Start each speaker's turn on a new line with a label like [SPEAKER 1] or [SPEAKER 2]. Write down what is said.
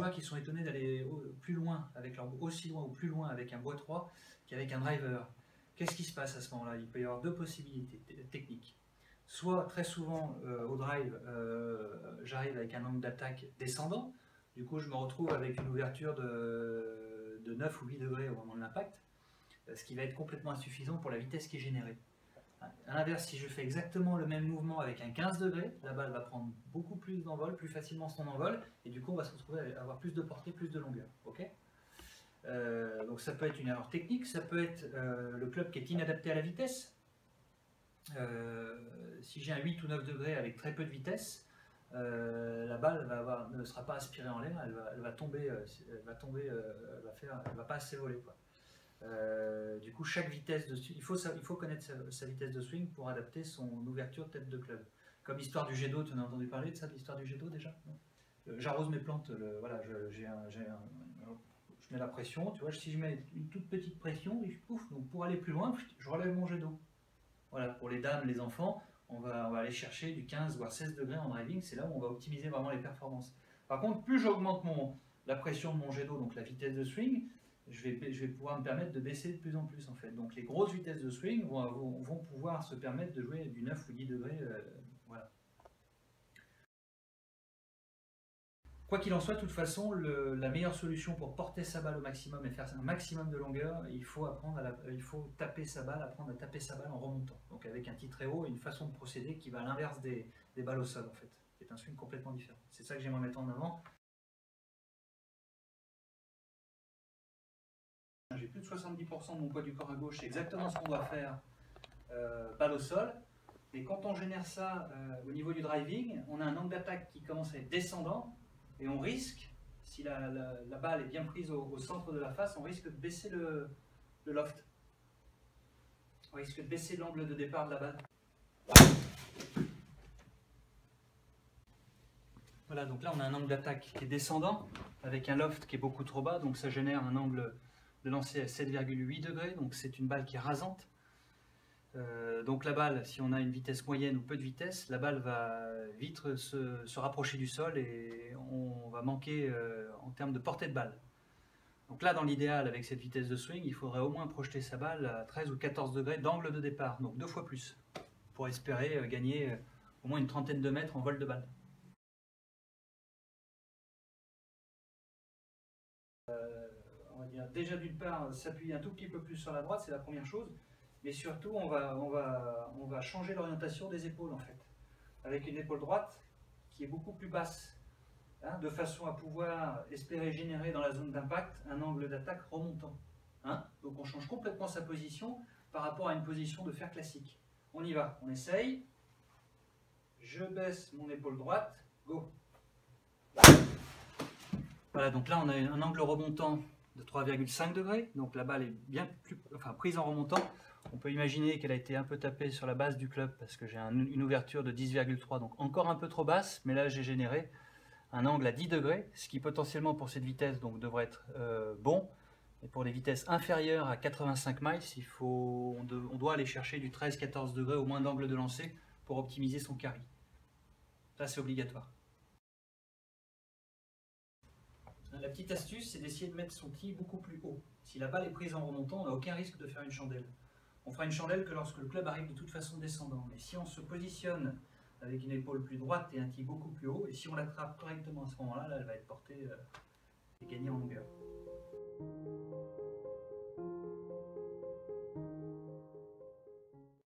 [SPEAKER 1] joueurs qui sont étonnés d'aller plus loin, aussi loin ou plus loin avec un bois 3 qu'avec un driver. Qu'est-ce qui se passe à ce moment-là? Il peut y avoir deux possibilités techniques. Soit très souvent au drive, j'arrive avec un angle d'attaque descendant, du coup je me retrouve avec une ouverture de 9 ou 8 degrés au moment de l'impact, ce qui va être complètement insuffisant pour la vitesse qui est générée. A l'inverse, si je fais exactement le même mouvement avec un 15 degrés, la balle va prendre beaucoup plus d'envol, plus facilement son envol, et du coup on va se retrouver à avoir plus de portée, plus de longueur. Okay, donc ça peut être une erreur technique, ça peut être le club qui est inadapté à la vitesse. Si j'ai un 8 ou 9 degrés avec très peu de vitesse, la balle ne sera pas aspirée en l'air, elle va tomber, elle va pas assez voler, quoi. Du coup, chaque vitesse de swing, il faut connaître sa vitesse de swing pour adapter son ouverture de tête de club. Comme l'histoire du jet d'eau, tu en as entendu parler de ça, de l'histoire du jet d'eau déjà? J'arrose mes plantes, voilà, je mets la pression, tu vois, si je mets une toute petite pression, pouf, donc pour aller plus loin, je relève mon jet d'eau. Voilà, pour les dames, les enfants, on va aller chercher du 15 voire 16 degrés en driving, c'est là où on va optimiser vraiment les performances. Par contre, plus j'augmente la pression de mon jet d'eau, donc la vitesse de swing, je vais pouvoir me permettre de baisser de plus en plus en fait. Donc les grosses vitesses de swing vont pouvoir se permettre de jouer du 9 ou 10 degrés. Voilà. Quoi qu'il en soit, de toute façon, la meilleure solution pour porter sa balle au maximum et faire un maximum de longueur, il faut taper sa balle, apprendre à taper sa balle en remontant. Donc avec un tit très haut et une façon de procéder qui va à l'inverse des balles au sol en fait. C'est un swing complètement différent. C'est ça que j'aimerais mettre en avant. J'ai plus de 70% de mon poids du corps à gauche, c'est exactement ce qu'on doit faire balle au sol. Et quand on génère ça au niveau du driving, on a un angle d'attaque qui commence à être descendant et on risque, si la balle est bien prise au centre de la face, on risque de baisser le loft. On risque de baisser l'angle de départ de la balle. Voilà, donc là on a un angle d'attaque qui est descendant avec un loft qui est beaucoup trop bas, donc ça génère un angle de lancer à 7,8 degrés, donc c'est une balle qui est rasante. Donc la balle, si on a une vitesse moyenne ou peu de vitesse, la balle va vite se rapprocher du sol et on va manquer en termes de portée de balle. Donc là, dans l'idéal, avec cette vitesse de swing, il faudrait au moins projeter sa balle à 13 ou 14 degrés d'angle de départ, donc 2 fois plus, pour espérer gagner au moins une trentaine de mètres en vol de balle. On va dire déjà d'une part s'appuyer un tout petit peu plus sur la droite, c'est la première chose, mais surtout on va changer l'orientation des épaules en fait, avec une épaule droite qui est beaucoup plus basse, hein, de façon à pouvoir espérer générer dans la zone d'impact un angle d'attaque remontant. Hein. Donc on change complètement sa position par rapport à une position de fer classique. On y va, on essaye, je baisse mon épaule droite, go. Voilà, donc là on a un angle remontant de 3,5 degrés, donc la balle est bien plus, prise en remontant. On peut imaginer qu'elle a été un peu tapée sur la base du club parce que j'ai une ouverture de 10,3, donc encore un peu trop basse, mais là j'ai généré un angle à 10 degrés, ce qui potentiellement pour cette vitesse donc, devrait être bon. Et pour les vitesses inférieures à 85 miles, on doit aller chercher du 13-14 degrés au moins d'angle de lancer pour optimiser son carry. Ça c'est obligatoire. La petite astuce, c'est d'essayer de mettre son tee beaucoup plus haut. Si la balle est prise en remontant, on n'a aucun risque de faire une chandelle. On fera une chandelle que lorsque le club arrive de toute façon descendant. Mais si on se positionne avec une épaule plus droite et un tee beaucoup plus haut, et si on l'attrape correctement à ce moment-là, là, elle va être portée et gagnée en longueur.